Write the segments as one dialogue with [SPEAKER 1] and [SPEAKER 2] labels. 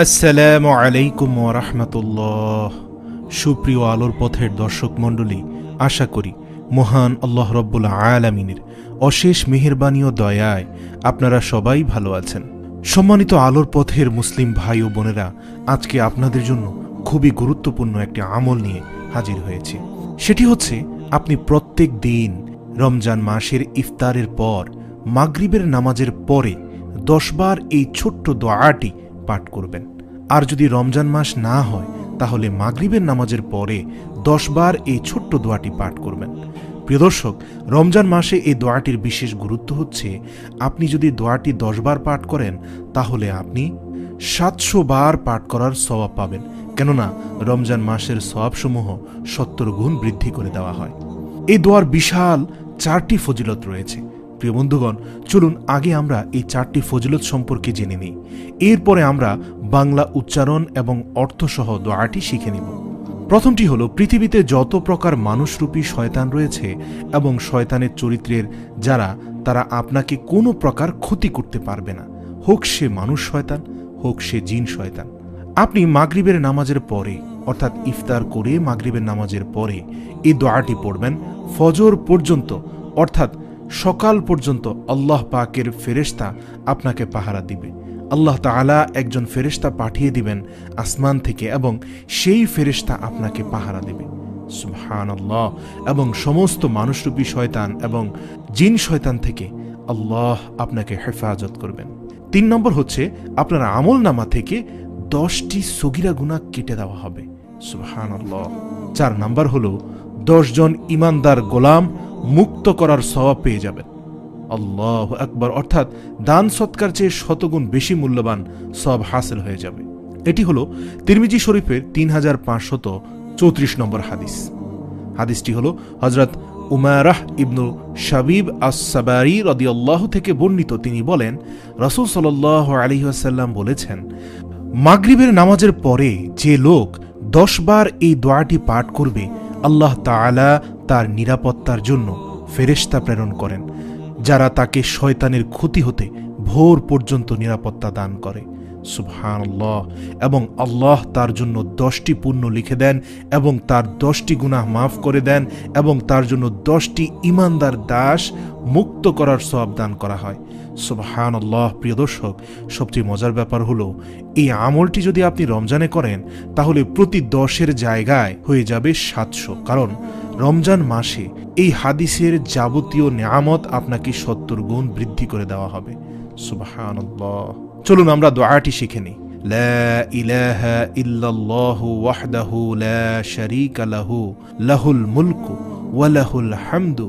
[SPEAKER 1] আসসালামু আলাইকুম ওয়া রাহমাতুল্লাহ। সুপ্রিয় আলোর পথের দর্শক মণ্ডলী, আশা করি মহান আল্লাহ রব্বুল আলামিনের অশেষ মেহেরবানি ও দয়ায় আপনারা সবাই ভালো আছেন। সম্মানিত আলোর পথের মুসলিম ভাই ও বোনেরা, আজকে আপনাদের জন্য খুবই গুরুত্বপূর্ণ একটি আমল নিয়ে হাজির হয়েছে। সেটি হচ্ছে, আপনি প্রত্যেক দিন রমজান মাসের ইফতারের পর মাগরিবের নামাজের পরে 10 বার এই ছোট্ট দোয়াটি পাঠ করবেন। আর যদি রমজান মাস না হয় তাহলে মাগরিবের নামাজের পরে 10 বার এই ছোট্ট দোয়াটি পাঠ করবেন। প্রিয় দর্শক, রমজান মাসে এই দোয়াটির বিশেষ গুরুত্ব হচ্ছে, আপনি যদি দোয়াটি 10 বার পাঠ করেন তাহলে আপনি 700 বার পাঠ করার সওয়াব পাবেন। কেননা রমজান মাসের সওয়াবসমূহ 70 গুণ বৃদ্ধি করে দেওয়া হয়। এই দোয়ার বিশাল 4টি ফজিলত রয়েছে। প্রিয় বন্ধুগণ, চলুন আগে আমরা এই 4টি ফজিলত সম্পর্কে জেনে নিই। এরপরে আমরা বাংলা উচ্চারণ এবং অর্থসহ দোয়াটি শিখে নিব। প্রথমটি হলো, পৃথিবীতে যত প্রকার মানুষরূপী শয়তান রয়েছে এবং শয়তানের চরিত্রের তারা আপনাকে কোনো প্রকার ক্ষতি করতে পারবে না, হোক সে মানুষ শয়তান, হোক সে জিন শয়তান। আপনি মাগরিবের নামাজের পরে, অর্থাৎ ইফতার করে মাগরিবের নামাজের পরে এই দোয়াটি পড়বেন। ফজর পর্যন্ত, অর্থাৎ সকাল পর্যন্ত আল্লাহ পাকের ফেরেশতা আপনাকে পাহারা দিবে। আল্লাহ তাআলা একজন ফেরেশতা পাঠিয়ে দিবেন আসমান থেকে এবং সেই ফেরেশতা আপনাকে পাহারা দেবে। সুবহানাল্লাহ। এবং সমস্ত মানুষরূপী শয়তান এবং জিন শয়তান থেকে আল্লাহ আপনাকে হেফাজত করবেন। 3 নম্বর হচ্ছে, আপনার আমলনামা থেকে 10টি সগীরা গুনাহ কেটে দেওয়া হবে। সুবহানাল্লাহ। 4 নম্বর হলো, 10 জন ইমানদার গোলাম মুক্ত করার সওয়াব পেয়ে যাবেন। আল্লাহু আকবার। অর্থাৎ দান সৎকার চেয়ে 100 গুণ বেশি মূল্যবান সওয়াব হাসিল হয়ে যাবে। এটি হলো তিরমিজি শরীফের 3534 নম্বর হাদিস। হাদিসটি হলো হযরত উমারাহ ইবনু শাবিব আস-সাবারি রাদিয়াল্লাহু থেকে বর্ণিত। তিনি বলেন, রাসূল সাল্লাল্লাহু আলাইহি ওয়াসাল্লাম বলেছেন, মাগরিবের নামাজের পরে যে লোক 10 বার এই দোয়াটি পাঠ করবে, আল্লাহ তাআলা তার নিরাপত্তার জন্য ফেরেশতা প্রেরণ করেন, যারা তাকে শয়তানের ক্ষতি হতে ভোর পর্যন্ত নিরাপত্তা দান করে। সুবহানাল্লাহ। এবং আল্লাহ তার জন্য 10টি পুণ্য লিখে দেন এবং তার 10টি গুনাহ মাফ করে দেন এবং তার জন্য 10টি ঈমানদার দাস মুক্ত করার সওয়াব দান করা হয়। সুবহানাল্লাহ। প্রিয় দর্শক, সবচেয়ে মজার ব্যাপার হলো, এই আমলটি যদি আপনি রমজানে করেন তাহলে প্রতি 10-এর জায়গায় হয়ে যাবে 700। কারণ রমজান মাসে এই হাদিসের যাবতীয় নিয়ামত আপনাকে 70 গুণ বৃদ্ধি করে দেওয়া হবে। সুবহানাল্লাহ। চলুন আমরা দোয়াটি শিখে নিই। লা ইলাহা ইল্লাল্লাহু ওয়াহদাহু লা শারীকা লাহু লাহুল মুলকু ওয়া লাহুল হামদু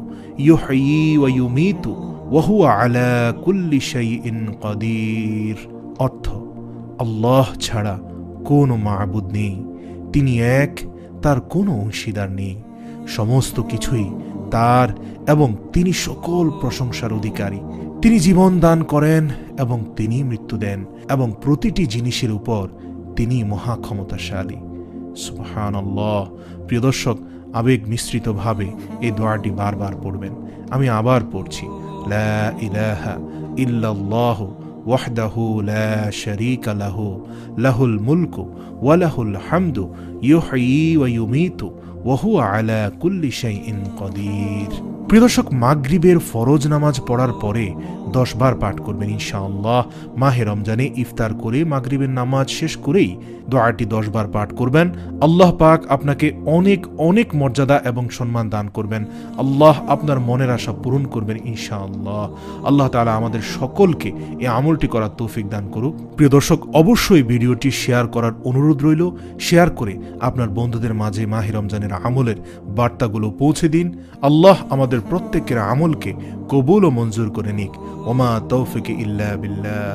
[SPEAKER 1] ইউহয়ী ওয়া ইউমীতু ওয়া হুয়া আলা কুল্লি শাইইন কাদির। অর্থ, আল্লাহ ছাড়া কোনো মাবুদ নেই, তিনি এক, তার কোনো অংশীদার নেই, সমস্ত কিছুই তার এবং তিনি সকল প্রশংসার অধিকারী। তিনি জীবন দান করেন এবং তিনি মৃত্যু দেন এবং প্রতিটি জিনিসের উপর তিনি মহা ক্ষমতাশালী। সুবহানাল্লাহ। প্রিয় দর্শক, আবেগ মিশ্রিতভাবে এই দোয়াটি বারবার পড়বেন। আমি আবার পড়ছি। লা ইলাহা ইল্লাল্লাহু ওয়াহদাহু লা শারীকা লাহু লাহুল মুলকু ওয়া লাহুল হামদু ইউহয়ী ওয়া ইউমীতু ওয়া হুয়া আলা কুল্লি শাইইন কাদির। প্রিয় দর্শক, মাগরিবের ফরজ নামাজ পড়ার পরে 10 বার পাঠ করবেন ইনশাআল্লাহ। মাহে রমজানে ইফতার করে মাগরিবের নামাজ শেষ করেই দোয়াটি 10 বার পাঠ করবেন। আল্লাহ পাক আপনাকে অনেক অনেক মর্যাদা এবং সম্মান দান করবেন। আল্লাহ আপনার মনের আশা পূরণ করবেন ইনশাআল্লাহ। আল্লাহ তাআলা আমাদের সকলকে এই আমলটি করার তৌফিক দান করুক। প্রিয় দর্শক, অবশ্যই ভিডিওটি শেয়ার করার অনুরোধ রইল। শেয়ার করে আপনার বন্ধুদের মাঝে মাহে রমজানের আমলের বার্তাগুলো পৌঁছে দিন। আল্লাহ আমাদের প্রত্যেকের আমলকে কবুল ও মঞ্জুর করে নিক। ওমা তৌফিক ইল্লা বিল্লাহ।